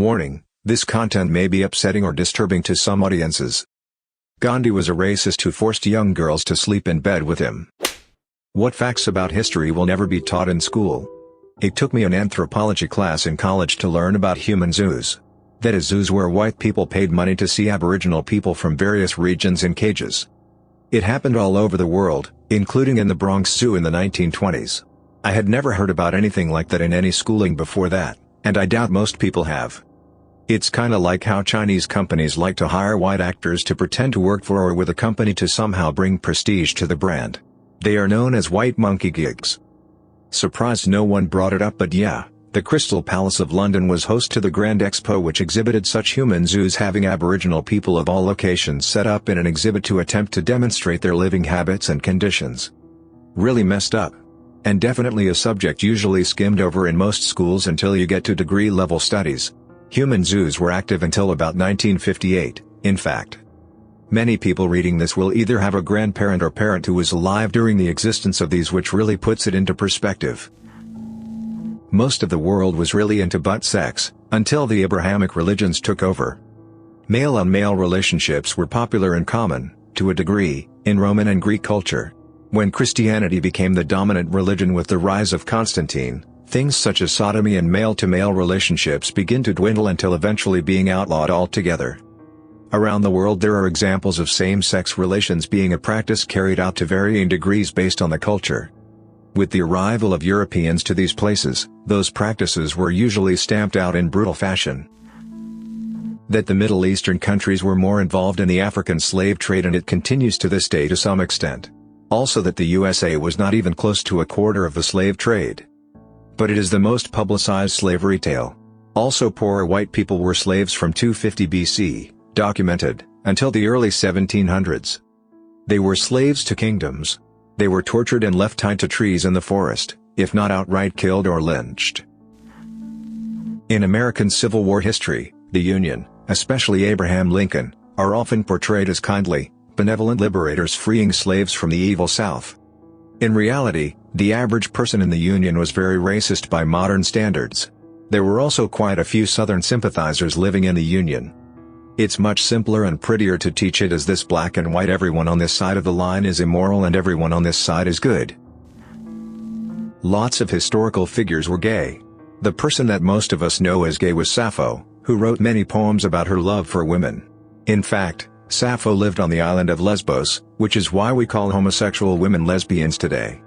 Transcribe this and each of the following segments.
Warning: this content may be upsetting or disturbing to some audiences. Gandhi was a racist who forced young girls to sleep in bed with him. What facts about history will never be taught in school? It took me an anthropology class in college to learn about human zoos. That is, zoos where white people paid money to see Aboriginal people from various regions in cages. It happened all over the world, including in the Bronx Zoo in the 1920s. I had never heard about anything like that in any schooling before that, and I doubt most people have. It's kinda like how Chinese companies like to hire white actors to pretend to work for or with a company to somehow bring prestige to the brand. They are known as white monkey gigs. Surprised no one brought it up, but yeah, the Crystal Palace of London was host to the Grand Expo, which exhibited such human zoos, having Aboriginal people of all locations set up in an exhibit to attempt to demonstrate their living habits and conditions. Really messed up. And definitely a subject usually skimmed over in most schools until you get to degree-level studies. Human zoos were active until about 1958, in fact. Many people reading this will either have a grandparent or parent who was alive during the existence of these, which really puts it into perspective. Most of the world was really into butt sex, until the Abrahamic religions took over. Male-on-male relationships were popular and common, to a degree, in Roman and Greek culture. When Christianity became the dominant religion with the rise of Constantine, things such as sodomy and male-to-male relationships begin to dwindle until eventually being outlawed altogether. Around the world there are examples of same-sex relations being a practice carried out to varying degrees based on the culture. With the arrival of Europeans to these places, those practices were usually stamped out in brutal fashion. That the Middle Eastern countries were more involved in the African slave trade, and it continues to this day to some extent. Also that the USA was not even close to a quarter of the slave trade. But it is the most publicized slavery tale. Also, poor white people were slaves from 250 BC, documented, until the early 1700s. They were slaves to kingdoms. They were tortured and left tied to trees in the forest, if not outright killed or lynched. In American Civil War history, the Union, especially Abraham Lincoln, are often portrayed as kindly, benevolent liberators freeing slaves from the evil South. In reality, the average person in the Union was very racist by modern standards. There were also quite a few Southern sympathizers living in the Union. It's much simpler and prettier to teach it as this: black and white, everyone on this side of the line is immoral and everyone on this side is good. Lots of historical figures were gay. The person that most of us know as gay was Sappho, who wrote many poems about her love for women. In fact, Sappho lived on the island of Lesbos, which is why we call homosexual women lesbians today.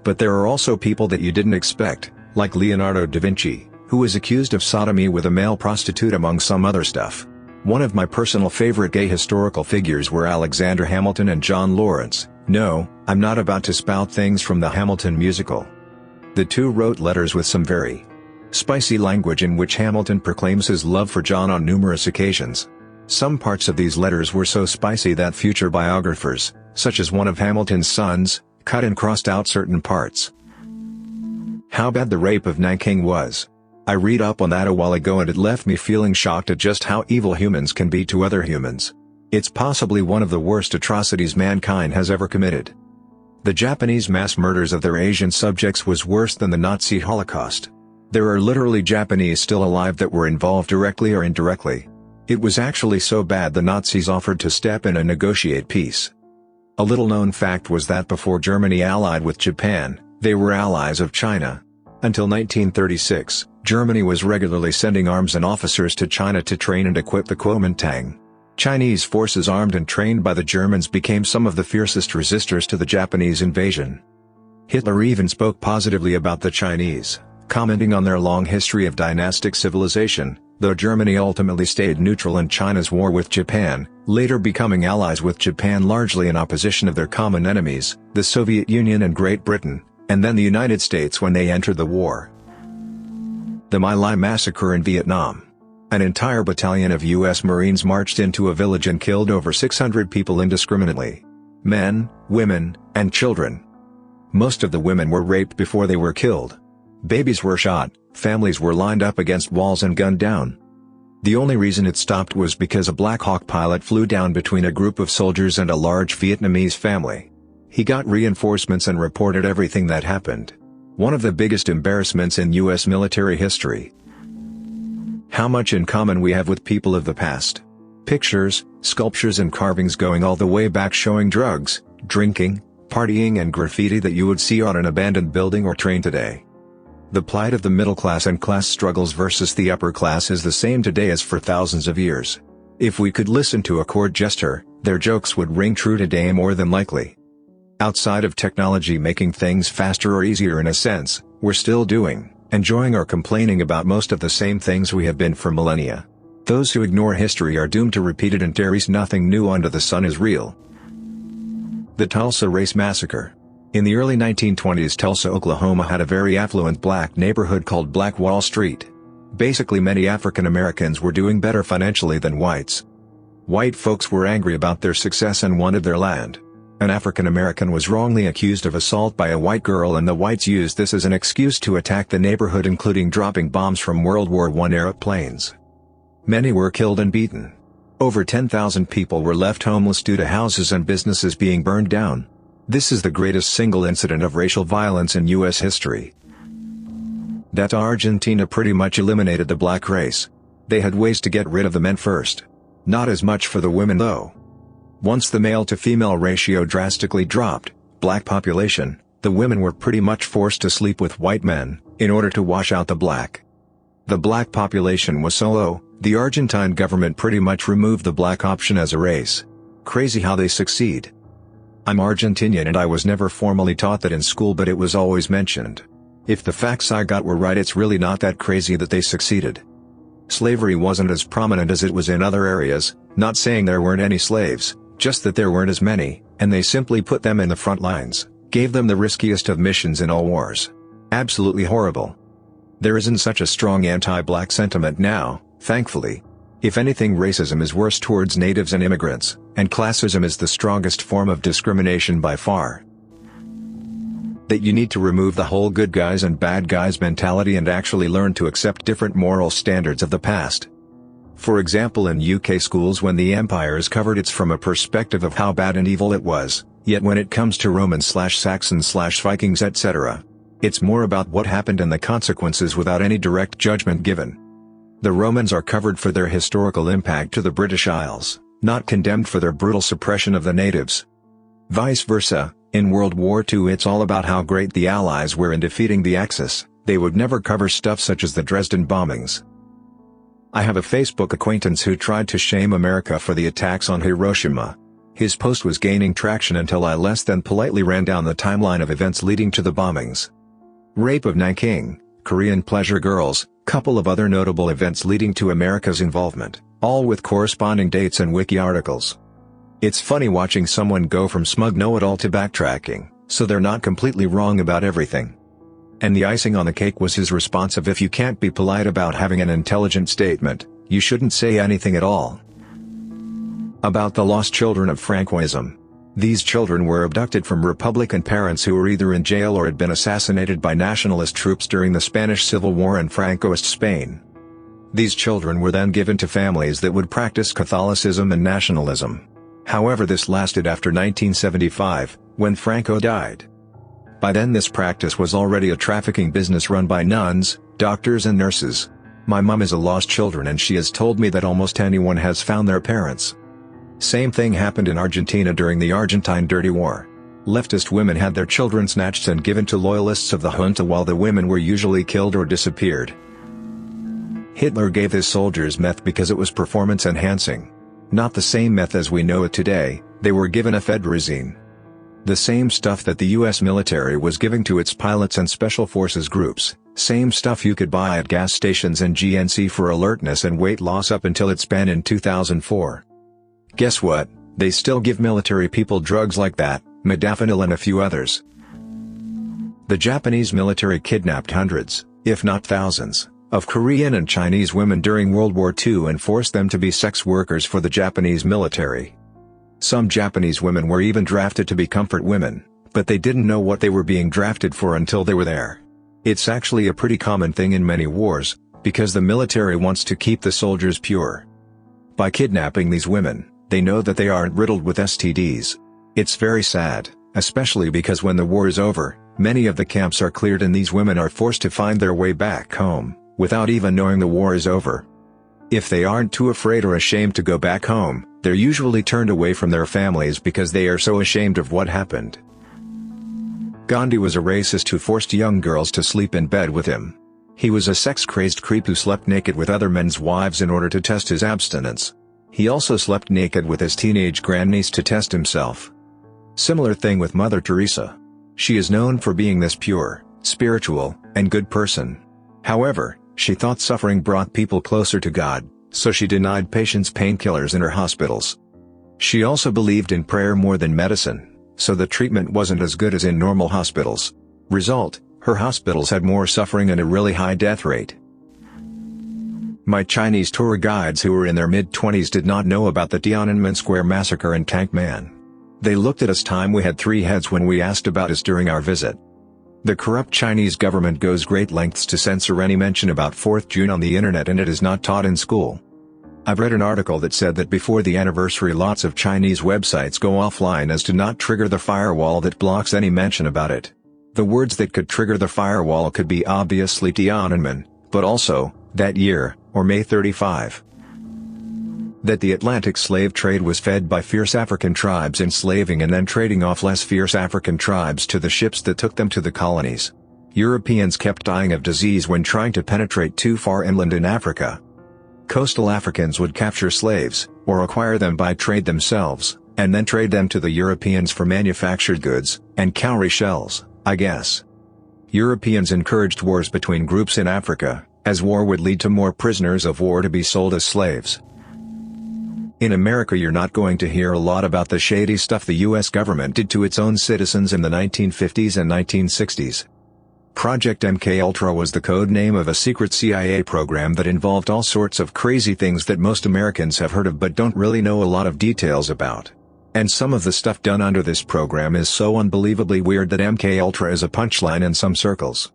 But there are also people that you didn't expect, like Leonardo da Vinci, who was accused of sodomy with a male prostitute among some other stuff. One of my personal favorite gay historical figures were Alexander Hamilton and John Lawrence. No, I'm not about to spout things from the Hamilton musical. The two wrote letters with some very spicy language in which Hamilton proclaims his love for John on numerous occasions. Some parts of these letters were so spicy that future biographers, such as one of Hamilton's sons, cut and crossed out certain parts. How bad the rape of Nanking was. I read up on that a while ago and it left me feeling shocked at just how evil humans can be to other humans. It's possibly one of the worst atrocities mankind has ever committed. The Japanese mass murders of their Asian subjects was worse than the Nazi Holocaust. There are literally Japanese still alive that were involved directly or indirectly. It was actually so bad the Nazis offered to step in and negotiate peace. A little-known fact was that before Germany allied with Japan, they were allies of China. Until 1936, Germany was regularly sending arms and officers to China to train and equip the Kuomintang. Chinese forces armed and trained by the Germans became some of the fiercest resistors to the Japanese invasion. Hitler even spoke positively about the Chinese, commenting on their long history of dynastic civilization, though Germany ultimately stayed neutral in China's war with Japan, later becoming allies with Japan largely in opposition of their common enemies, the Soviet Union and Great Britain, and then the United States when they entered the war. The My Lai massacre in Vietnam. An entire battalion of U.S. Marines marched into a village and killed over 600 people indiscriminately. Men, women, and children. Most of the women were raped before they were killed. Babies were shot, families were lined up against walls and gunned down. The only reason it stopped was because a Black Hawk pilot flew down between a group of soldiers and a large Vietnamese family. He got reinforcements and reported everything that happened. One of the biggest embarrassments in U.S. military history. How much in common we have with people of the past. Pictures, sculptures and carvings going all the way back showing drugs, drinking, partying and graffiti that you would see on an abandoned building or train today. The plight of the middle class and class struggles versus the upper class is the same today as for thousands of years. If we could listen to a court jester, their jokes would ring true today more than likely. Outside of technology making things faster or easier in a sense, we're still doing, enjoying or complaining about most of the same things we have been for millennia. Those who ignore history are doomed to repeat it, and there's nothing new under the sun is real. The Tulsa Race Massacre. In the early 1920s, Tulsa, Oklahoma had a very affluent black neighborhood called Black Wall Street. Basically, many African Americans were doing better financially than whites. White folks were angry about their success and wanted their land. An African American was wrongly accused of assault by a white girl, and the whites used this as an excuse to attack the neighborhood, including dropping bombs from World War I-era planes. Many were killed and beaten. Over 10,000 people were left homeless due to houses and businesses being burned down. This is the greatest single incident of racial violence in U.S. history. That Argentina pretty much eliminated the black race. They had ways to get rid of the men first. Not as much for the women though. Once the male-to-female ratio drastically dropped, black population, the women were pretty much forced to sleep with white men, in order to wash out the black. The black population was so low, the Argentine government pretty much removed the black option as a race. Crazy how they succeed. I'm Argentinian and I was never formally taught that in school, but it was always mentioned. If the facts I got were right, it's really not that crazy that they succeeded. Slavery wasn't as prominent as it was in other areas, not saying there weren't any slaves, just that there weren't as many, and they simply put them in the front lines, gave them the riskiest of missions in all wars. Absolutely horrible. There isn't such a strong anti-black sentiment now, thankfully. If anything, racism is worse towards natives and immigrants, and classism is the strongest form of discrimination by far. That you need to remove the whole good guys and bad guys mentality and actually learn to accept different moral standards of the past. For example, in UK schools, when the empire is covered, it's from a perspective of how bad and evil it was, yet when it comes to Romans/Saxons/Vikings etc., it's more about what happened and the consequences without any direct judgment given. The Romans are covered for their historical impact to the British Isles, not condemned for their brutal suppression of the natives. Vice versa, in World War II it's all about how great the Allies were in defeating the Axis. They would never cover stuff such as the Dresden bombings. I have a Facebook acquaintance who tried to shame America for the attacks on Hiroshima. His post was gaining traction until I less than politely ran down the timeline of events leading to the bombings. Rape of Nanking, Korean pleasure girls, couple of other notable events leading to America's involvement, all with corresponding dates and wiki articles. It's funny watching someone go from smug know-it-all to backtracking, so they're not completely wrong about everything. And the icing on the cake was his response of, if you can't be polite about having an intelligent statement, you shouldn't say anything at all. About the lost children of Francoism. These children were abducted from Republican parents who were either in jail or had been assassinated by nationalist troops during the Spanish Civil War in Francoist Spain. These children were then given to families that would practice Catholicism and nationalism. However, this lasted after 1975, when Franco died. By then this practice was already a trafficking business run by nuns, doctors and nurses. My mom is a lost children and she has told me that almost anyone has found their parents. Same thing happened in Argentina during the Argentine Dirty War. Leftist women had their children snatched and given to loyalists of the junta, while the women were usually killed or disappeared. Hitler gave his soldiers meth because it was performance enhancing. Not the same meth as we know it today, they were given ephedrazine. The same stuff that the US military was giving to its pilots and special forces groups, same stuff you could buy at gas stations and GNC for alertness and weight loss up until its ban in 2004. Guess what? They still give military people drugs like that, modafinil and a few others. The Japanese military kidnapped hundreds, if not thousands, of Korean and Chinese women during World War II and forced them to be sex workers for the Japanese military. Some Japanese women were even drafted to be comfort women, but they didn't know what they were being drafted for until they were there. It's actually a pretty common thing in many wars, because the military wants to keep the soldiers pure. By kidnapping these women, they know that they aren't riddled with STDs. It's very sad, especially because when the war is over, many of the camps are cleared and these women are forced to find their way back home, without even knowing the war is over. If they aren't too afraid or ashamed to go back home, they're usually turned away from their families because they are so ashamed of what happened. Gandhi was a racist who forced young girls to sleep in bed with him. He was a sex-crazed creep who slept naked with other men's wives in order to test his abstinence. He also slept naked with his teenage grandniece to test himself. Similar thing with Mother Teresa. She is known for being this pure, spiritual, and good person. However, she thought suffering brought people closer to God, so she denied patients painkillers in her hospitals. She also believed in prayer more than medicine, so the treatment wasn't as good as in normal hospitals. Result, her hospitals had more suffering and a really high death rate. My Chinese tour guides who were in their mid-20s did not know about the Tiananmen Square massacre and Tank Man. They looked at us time we had 3 heads when we asked about us during our visit. The corrupt Chinese government goes great lengths to censor any mention about 4th June on the internet, and it is not taught in school. I've read an article that said that before the anniversary lots of Chinese websites go offline as to not trigger the firewall that blocks any mention about it. The words that could trigger the firewall could be obviously Tiananmen, but also, that year, or May 35. That the Atlantic slave trade was fed by fierce African tribes enslaving and then trading off less fierce African tribes to the ships that took them to the colonies. Europeans kept dying of disease when trying to penetrate too far inland in Africa. Coastal Africans would capture slaves, or acquire them by trade themselves, and then trade them to the Europeans for manufactured goods, and cowrie shells, I guess. Europeans encouraged wars between groups in Africa, as war would lead to more prisoners of war to be sold as slaves. In America you're not going to hear a lot about the shady stuff the US government did to its own citizens in the 1950s and 1960s. Project MKUltra was the code name of a secret CIA program that involved all sorts of crazy things that most Americans have heard of but don't really know a lot of details about. And some of the stuff done under this program is so unbelievably weird that MKUltra is a punchline in some circles.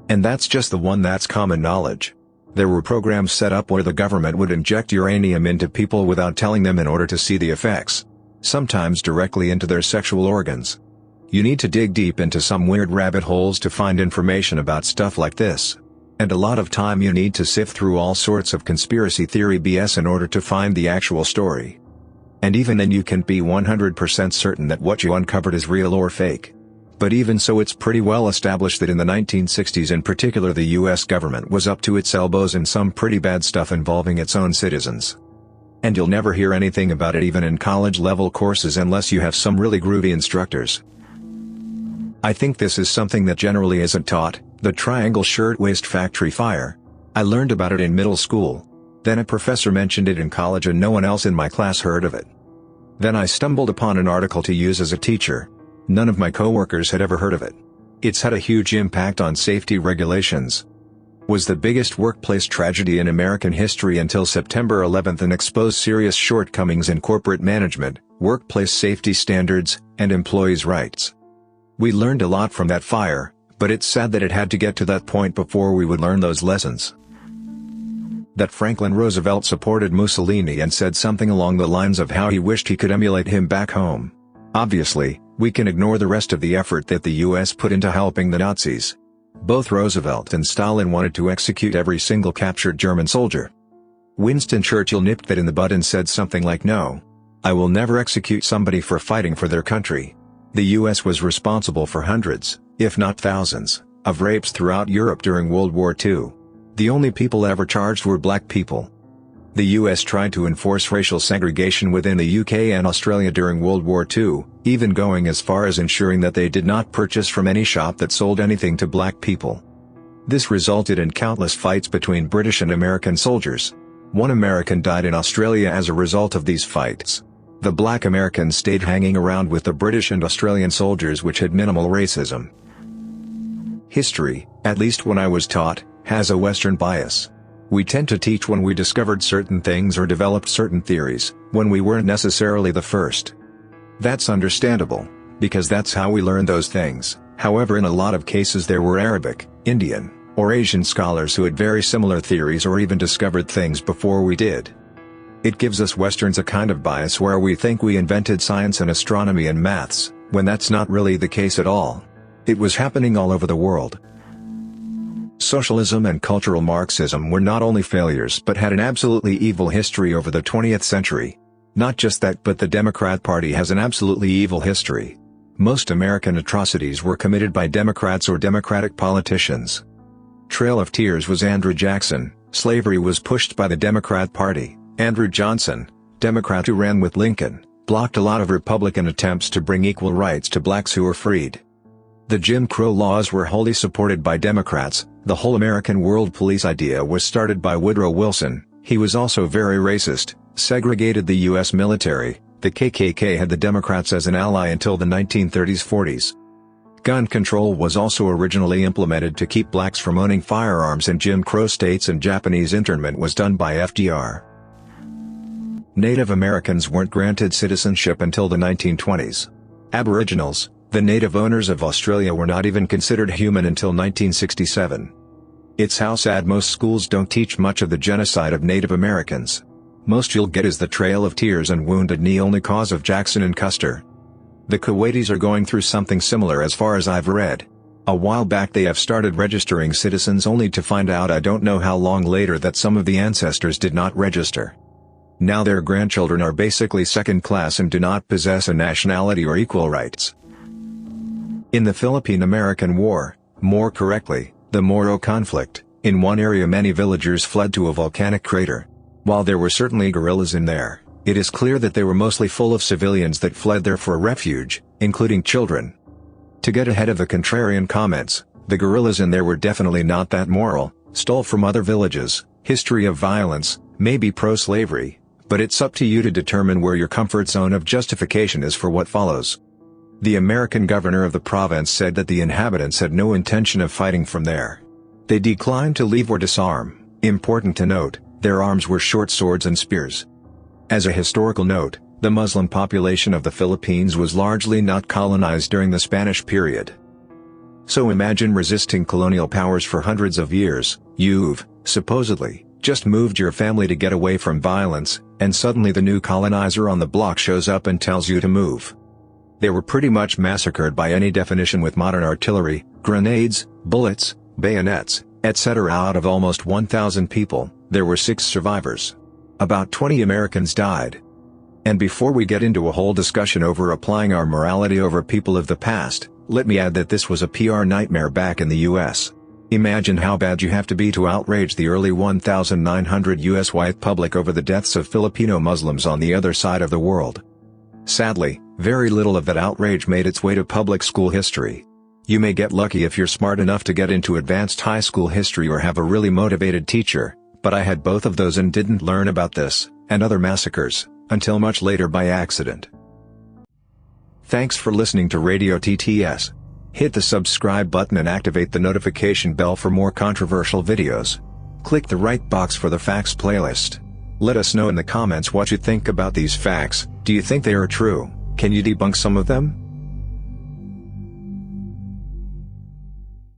And that's just the one that's common knowledge. There were programs set up where the government would inject uranium into people without telling them in order to see the effects. Sometimes directly into their sexual organs. You need to dig deep into some weird rabbit holes to find information about stuff like this. And a lot of time you need to sift through all sorts of conspiracy theory BS in order to find the actual story. And even then you can't be 100% certain that what you uncovered is real or fake. But even so, it's pretty well established that in the 1960s in particular the US government was up to its elbows in some pretty bad stuff involving its own citizens. And you'll never hear anything about it even in college-level courses unless you have some really groovy instructors. I think this is something that generally isn't taught, the Triangle Shirtwaist Factory fire. I learned about it in middle school. Then a professor mentioned it in college and no one else in my class heard of it. Then I stumbled upon an article to use as a teacher. None of my coworkers had ever heard of it. It's had a huge impact on safety regulations. Was the biggest workplace tragedy in American history until September 11 and exposed serious shortcomings in corporate management, workplace safety standards, and employees' rights. We learned a lot from that fire, but it's sad that it had to get to that point before we would learn those lessons. That Franklin Roosevelt supported Mussolini and said something along the lines of how he wished he could emulate him back home. Obviously, we can ignore the rest of the effort that the US put into helping the Nazis. Both Roosevelt and Stalin wanted to execute every single captured German soldier. Winston Churchill nipped that in the bud and said something like, "No. I will never execute somebody for fighting for their country." The US was responsible for hundreds, if not thousands, of rapes throughout Europe during World War II. The only people ever charged were black people. The US tried to enforce racial segregation within the UK and Australia during World War II, even going as far as ensuring that they did not purchase from any shop that sold anything to black people. This resulted in countless fights between British and American soldiers. One American died in Australia as a result of these fights. The black Americans stayed hanging around with the British and Australian soldiers, which had minimal racism. History, at least when I was taught, has a Western bias. We tend to teach when we discovered certain things or developed certain theories, when we weren't necessarily the first. That's understandable, because that's how we learn those things. However, in a lot of cases there were Arabic, Indian, or Asian scholars who had very similar theories or even discovered things before we did. It gives us Westerns a kind of bias where we think we invented science and astronomy and maths, when that's not really the case at all. It was happening all over the world. Socialism and cultural Marxism were not only failures but had an absolutely evil history over the 20th century. Not just that, but the Democrat Party has an absolutely evil history. Most American atrocities were committed by Democrats or Democratic politicians. Trail of Tears was Andrew Jackson. Slavery was pushed by the Democrat Party. Andrew Johnson, Democrat who ran with Lincoln, blocked a lot of Republican attempts to bring equal rights to blacks who were freed. The Jim Crow laws were wholly supported by Democrats. The whole American world police idea was started by Woodrow Wilson. He was also very racist, segregated the U.S. military. The KKK had the Democrats as an ally until the 1930s-40s. Gun control was also originally implemented to keep blacks from owning firearms in Jim Crow states, and Japanese internment was done by FDR. Native Americans weren't granted citizenship until the 1920s. Aboriginals, the native owners of Australia, were not even considered human until 1967. It's how sad most schools don't teach much of the genocide of Native Americans. Most you'll get is the Trail of Tears and Wounded Knee, only cause of Jackson and Custer. The Kuwaitis are going through something similar as far as I've read. A while back they have started registering citizens, only to find out I don't know how long later that some of the ancestors did not register. Now their grandchildren are basically second class and do not possess a nationality or equal rights. In the Philippine-American War, more correctly, the Moro conflict, in one area many villagers fled to a volcanic crater. While there were certainly guerrillas in there, it is clear that they were mostly full of civilians that fled there for refuge, including children. To get ahead of the contrarian comments, the guerrillas in there were definitely not that moral, stole from other villages, history of violence, maybe pro-slavery, but it's up to you to determine where your comfort zone of justification is for what follows. The American governor of the province said that the inhabitants had no intention of fighting from there. They declined to leave or disarm. Important to note, their arms were short swords and spears. As a historical note, the Muslim population of the Philippines was largely not colonized during the Spanish period. So imagine resisting colonial powers for hundreds of years. You've, supposedly, just moved your family to get away from violence, and suddenly the new colonizer on the block shows up and tells you to move. They were pretty much massacred by any definition with modern artillery, grenades, bullets, bayonets, etc. Out of almost 1,000 people, there were 6 survivors. About 20 Americans died. And before we get into a whole discussion over applying our morality over people of the past, let me add that this was a PR nightmare back in the US. Imagine how bad you have to be to outrage the early 1,900 US white public over the deaths of Filipino Muslims on the other side of the world. Sadly, very little of that outrage made its way to public school history. You may get lucky if you're smart enough to get into advanced high school history or have a really motivated teacher, but I had both of those and didn't learn about this, and other massacres, until much later by accident. Thanks for listening to Radio TTS. Hit the subscribe button and activate the notification bell for more controversial videos. Click the right box for the facts playlist. Let us know in the comments what you think about these facts. Do you think they are true? Can you debunk some of them?